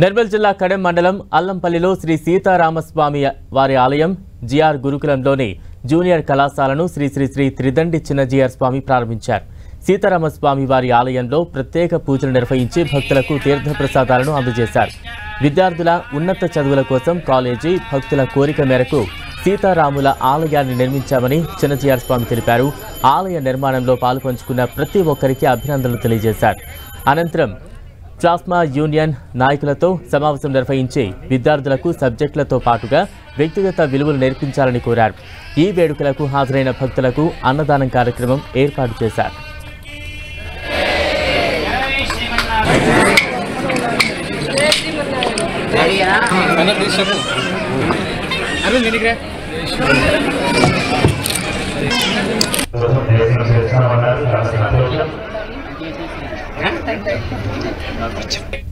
నిర్మల్ జిల్లా కడెం మండలం అల్లంపల్లిలో శ్రీ సీతారామస్వామి వారి ఆలయం జిఆర్ గురుకులంలోని జూనియర్ కళాశాలను శ్రీ శ్రీ శ్రీ త్రిదండి చిన్నజీఆర్ స్వామి ప్రారంభించారు. సీతారామస్వామి వారి ఆలయంలో ప్రత్యేక పూజలు నిర్వహించి భక్తులకు తీర్థప్రసాదాలను అందజేశారు. విద్యార్థుల ఉన్నత చదువుల కోసం కాలేజీ భక్తుల కోరిక మేరకు సీతారాముల ఆలయాన్ని నిర్మించామని చిన్నజీఆర్ స్వామి తెలిపారు. ఆలయ నిర్మాణంలో పాలుపంచుకున్న ప్రతి ఒక్కరికి అభినందనలు తెలియజేశారు. అనంతరం ప్లాస్మా యూనియన్ నాయకులతో సమావేశం నిర్వహించి విద్యార్థులకు సబ్జెక్టులతో పాటుగా వ్యక్తిగత విలువలు నేర్పించాలని కోరారు. ఈ వేడుకలకు హాజరైన భక్తులకు అన్నదానం కార్యక్రమం ఏర్పాటు చేశారు. Thank you.